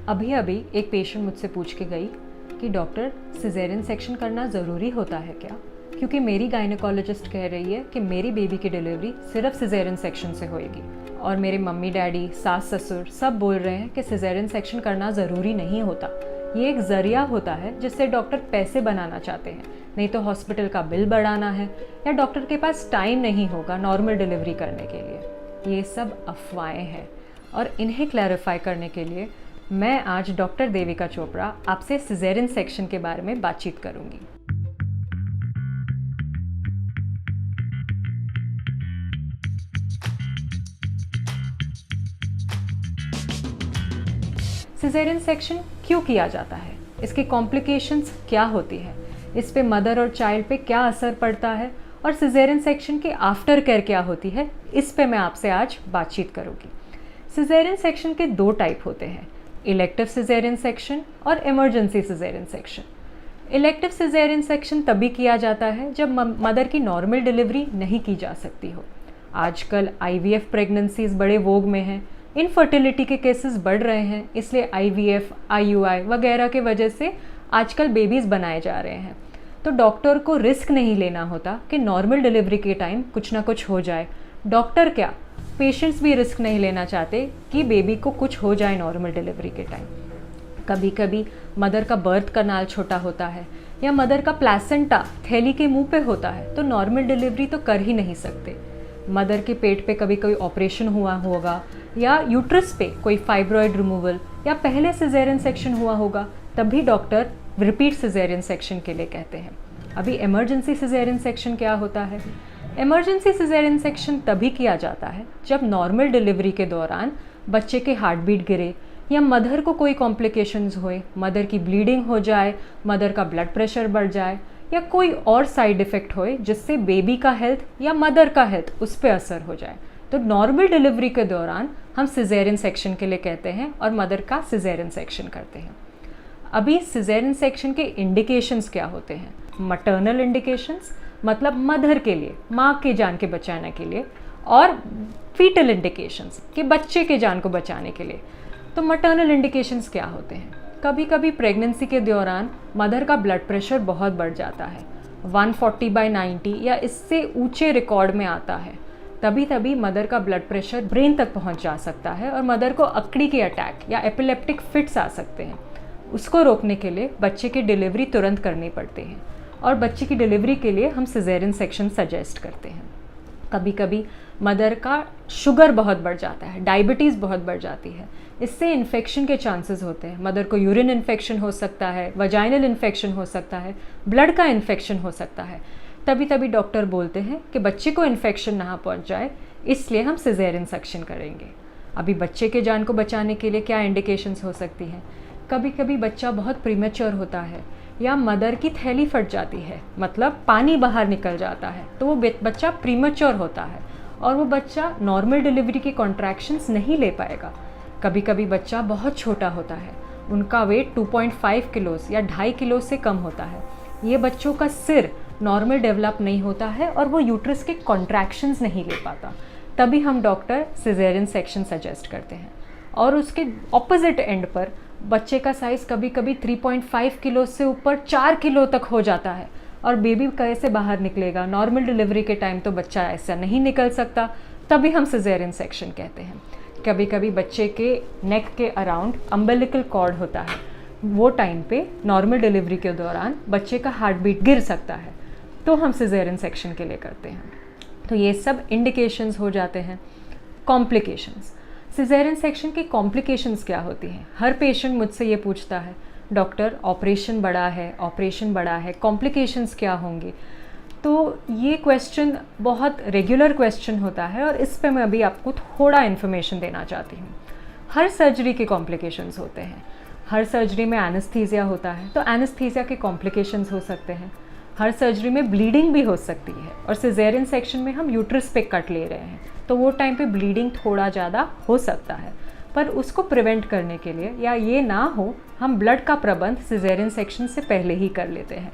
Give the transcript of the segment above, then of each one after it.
अभी अभी एक पेशेंट मुझसे पूछ के गई कि डॉक्टर सिजेरियन सेक्शन करना ज़रूरी होता है क्या, क्योंकि मेरी गायनेकोलॉजिस्ट कह रही है कि मेरी बेबी की डिलीवरी सिर्फ सिजेरियन सेक्शन से होएगी और मेरे मम्मी डैडी सास ससुर सब बोल रहे हैं कि सिजेरियन सेक्शन करना ज़रूरी नहीं होता। ये एक ज़रिया होता है जिससे डॉक्टर पैसे बनाना चाहते हैं, नहीं तो हॉस्पिटल का बिल बढ़ाना है या डॉक्टर के पास टाइम नहीं होगा नॉर्मल डिलीवरी करने के लिए। ये सब अफवाहें हैं और इन्हें क्लैरिफाई करने के लिए मैं आज डॉक्टर देविका चोपड़ा आपसे सिजेरियन सेक्शन के बारे में बातचीत करूंगी। सिजेरियन सेक्शन क्यों किया जाता है, इसकी कॉम्प्लिकेशंस क्या होती है, इस पे मदर और चाइल्ड पे क्या असर पड़ता है और सिजेरियन सेक्शन की आफ्टर केयर क्या होती है, इस पे मैं आपसे आज बातचीत करूंगी। सिजेरियन सेक्शन के दो टाइप होते हैं, इलेक्टिव सिजेरियन सेक्शन और emergency caesarean section. Elective caesarean section तभी किया जाता है जब मदर की नॉर्मल डिलीवरी नहीं की जा सकती हो। आजकल आईवीएफ प्रेगनेंसीज बड़े वोग में हैं, इनफर्टिलिटी के केसेस बढ़ रहे हैं, इसलिए आईवीएफ, आईयूआई वगैरह के वजह से आजकल बेबीज़ बनाए जा रहे हैं। तो डॉक्टर को रिस्क नहीं लेना होता कि नॉर्मल डिलीवरी के टाइम कुछ ना कुछ हो जाए। डॉक्टर क्या, पेशेंट्स भी रिस्क नहीं लेना चाहते कि बेबी को कुछ हो जाए नॉर्मल डिलीवरी के टाइम। कभी कभी मदर का बर्थ कनाल छोटा होता है या मदर का प्लेसेंटा थैली के मुंह पे होता है, तो नॉर्मल डिलीवरी तो कर ही नहीं सकते। मदर के पेट पे कभी कोई ऑपरेशन हुआ होगा या यूट्रस पे कोई फाइब्रॉइड रिमूवल या पहले सिजेरियन सेक्शन हुआ होगा, तब भी डॉक्टर रिपीट सिजेरियन सेक्शन के लिए कहते हैं। अभी इमरजेंसी सिजेरियन सेक्शन क्या होता है? इमरजेंसी सिजेरियन सेक्शन तभी किया जाता है जब नॉर्मल डिलीवरी के दौरान बच्चे के हार्ट बीट गिरे या मदर को कोई कॉम्प्लिकेशंस होए, मदर की ब्लीडिंग हो जाए, मदर का ब्लड प्रेशर बढ़ जाए या कोई और साइड इफ़ेक्ट होए जिससे बेबी का हेल्थ या मदर का हेल्थ उस पर असर हो जाए। तो नॉर्मल डिलीवरी के दौरान हम सिजेरियन सेक्शन के लिए कहते हैं और मदर का सिजेरियन सेक्शन करते हैं। अभी सिजेरियन सेक्शन के इंडिकेशंस क्या होते हैं? मटर्नल इंडिकेशंस मतलब मदर के लिए, माँ के जान के बचाने के लिए, और फीटल इंडिकेशंस कि बच्चे के जान को बचाने के लिए। तो मटर्नल इंडिकेशंस क्या होते हैं? कभी कभी प्रेगनेंसी के दौरान मदर का ब्लड प्रेशर बहुत बढ़ जाता है, 140/90 या इससे ऊंचे रिकॉर्ड में आता है। तभी तभी मदर का ब्लड प्रेशर ब्रेन तक पहुंच जा सकता है और मदर को अकड़ी के अटैक या एपिलेप्टिक फिट्स आ सकते हैं। उसको रोकने के लिए बच्चे की डिलीवरी तुरंत करनी पड़ती है और बच्चे की डिलीवरी के लिए हम सिजेरियन सेक्शन सजेस्ट करते हैं। कभी कभी मदर का शुगर बहुत बढ़ जाता है, डायबिटीज़ बहुत बढ़ जाती है, इससे इन्फेक्शन के चांसेस होते हैं। मदर को यूरिन इन्फेक्शन हो सकता है, वजाइनल इन्फेक्शन हो सकता है, ब्लड का इन्फेक्शन हो सकता है। तभी तभी डॉक्टर बोलते हैं कि बच्चे को इन्फेक्शन ना पहुंच जाए, इसलिए हम सिजेरियन सेक्शन करेंगे। अभी बच्चे के जान को बचाने के लिए क्या इंडिकेशंस हो सकती हैं? कभी कभी बच्चा बहुत प्रीमेच्योर होता है या मदर की थैली फट जाती है, मतलब पानी बाहर निकल जाता है, तो वो बच्चा प्रीमेच्योर होता है और वो बच्चा नॉर्मल डिलीवरी के कॉन्ट्रैक्शंस नहीं ले पाएगा। कभी कभी बच्चा बहुत छोटा होता है, उनका वेट 2.5 किलोस या 2.5 किलो से कम होता है। ये बच्चों का सिर नॉर्मल डेवलप नहीं होता है और वो यूट्रस के कॉन्ट्रैक्शंस नहीं ले पाता, तभी हम डॉक्टर सिजेरियन सेक्शन सजेस्ट करते हैं। और उसके ऑपोजिट एंड पर बच्चे का साइज़ कभी कभी 3.5 किलो से ऊपर 4 किलो तक हो जाता है और बेबी कैसे बाहर निकलेगा? नॉर्मल डिलीवरी के टाइम तो बच्चा ऐसा नहीं निकल सकता, तभी हम सिजेरियन सेक्शन कहते हैं। कभी कभी बच्चे के नेक के अराउंड अम्बिलिकल कॉर्ड होता है, वो टाइम पे नॉर्मल डिलीवरी के दौरान बच्चे का हार्ट बीट गिर सकता है, तो हम सिजेरियन सेक्शन के लिए करते हैं। तो ये सब इंडिकेशंस हो जाते हैं। कॉम्प्लिकेशंस, सिजेरियन सेक्शन की कॉम्प्लिकेशंस क्या होती हैं? हर पेशेंट मुझसे ये पूछता है, डॉक्टर ऑपरेशन बड़ा है, कॉम्प्लिकेशंस क्या होंगे? तो ये क्वेश्चन बहुत रेगुलर क्वेश्चन होता है और इस पे मैं अभी आपको थोड़ा इन्फॉर्मेशन देना चाहती हूँ। हर सर्जरी के कॉम्प्लिकेशंस होते हैं। हर सर्जरी में एनेस्थीसिया होता है, तो एनेस्थीसिया के कॉम्प्लिकेशंस हो सकते हैं। हर सर्जरी में ब्लीडिंग भी हो सकती है और सिजेरियन सेक्शन में हम यूट्रस पे कट ले रहे हैं, तो वो टाइम पे ब्लीडिंग थोड़ा ज़्यादा हो सकता है। पर उसको प्रिवेंट करने के लिए या ये ना हो, हम ब्लड का प्रबंध सिजेरियन सेक्शन से पहले ही कर लेते हैं।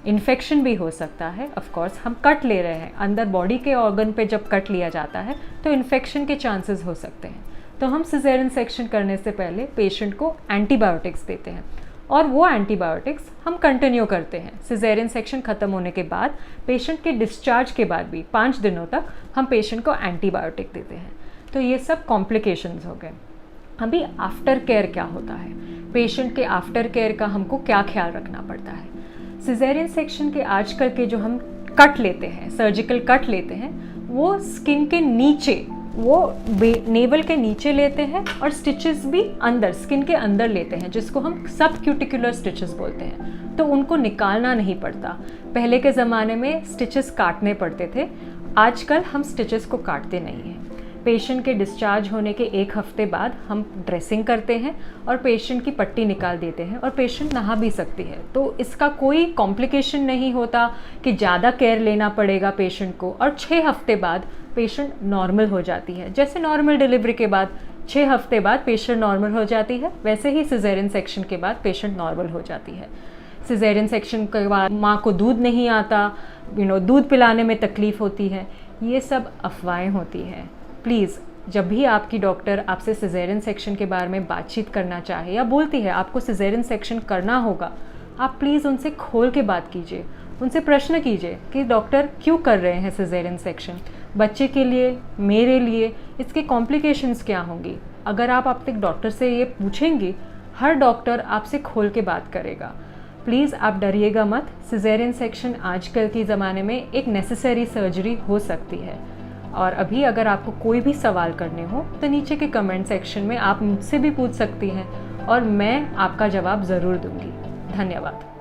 इन्फेक्शन भी हो सकता है, ऑफ कोर्स हम कट ले रहे हैं, अंदर बॉडी के ऑर्गन पे जब कट लिया जाता है तो इन्फेक्शन के चांसेस हो सकते हैं। तो हम सिजेरियन सेक्शन करने से पहले पेशेंट को एंटीबायोटिक्स देते हैं और वो एंटीबायोटिक्स हम कंटिन्यू करते हैं। सिजेरियन सेक्शन ख़त्म होने के बाद पेशेंट के डिस्चार्ज के बाद भी 5 दिनों तक हम पेशेंट को एंटीबायोटिक देते हैं। तो ये सब कॉम्प्लिकेशंस हो गए। अभी आफ्टर केयर क्या होता है, पेशेंट के आफ्टर केयर का हमको क्या ख्याल रखना पड़ता है। सिजेरियन सेक्शन के आजकल के जो हम कट लेते हैं, सर्जिकल कट लेते हैं, वो स्किन के नीचे, वो नेवल के नीचे लेते हैं और स्टिचेस भी अंदर, स्किन के अंदर लेते हैं, जिसको हम सब क्यूटिकुलर स्टिचेस बोलते हैं। तो उनको निकालना नहीं पड़ता। पहले के ज़माने में स्टिचेस काटने पड़ते थे, आजकल हम स्टिचेस को काटते नहीं हैं। पेशेंट के डिस्चार्ज होने के 1 हफ्ते बाद हम ड्रेसिंग करते हैं और पेशेंट की पट्टी निकाल देते हैं और पेशेंट नहा भी सकती है। तो इसका कोई कॉम्प्लिकेशन नहीं होता कि ज़्यादा केयर लेना पड़ेगा पेशेंट को। और 6 हफ्ते बाद पेशेंट नॉर्मल हो जाती है। जैसे नॉर्मल डिलीवरी के बाद 6 हफ्ते बाद पेशेंट नॉर्मल हो जाती है, वैसे ही सिजेरियन सेक्शन के बाद पेशेंट नॉर्मल हो जाती है। सिजेरियन सेक्शन के बाद माँ को दूध नहीं आता, दूध पिलाने में तकलीफ़ होती है, ये सब अफवाहें होती हैं। प्लीज़, जब भी आपकी डॉक्टर आपसे सिजेरियन सेक्शन के बारे में बातचीत करना चाहे या बोलती है आपको सिजेरियन सेक्शन करना होगा, आप प्लीज़ उनसे खोल के बात कीजिए, उनसे प्रश्न कीजिए कि डॉक्टर क्यों कर रहे हैं सिजेरियन सेक्शन, बच्चे के लिए, मेरे लिए, इसके कॉम्प्लिकेशंस क्या होंगी। अगर आप अपने डॉक्टर से ये पूछेंगी, हर डॉक्टर आपसे खोल के बात करेगा। प्लीज़ आप डरिएगा मत। सिजेरियन सेक्शन आजकल के ज़माने में एक नेसेसरी सर्जरी हो सकती है। और अभी अगर आपको कोई भी सवाल करने हो तो नीचे के कमेंट सेक्शन में आप मुझसे भी पूछ सकती हैं और मैं आपका जवाब ज़रूर दूंगी। धन्यवाद।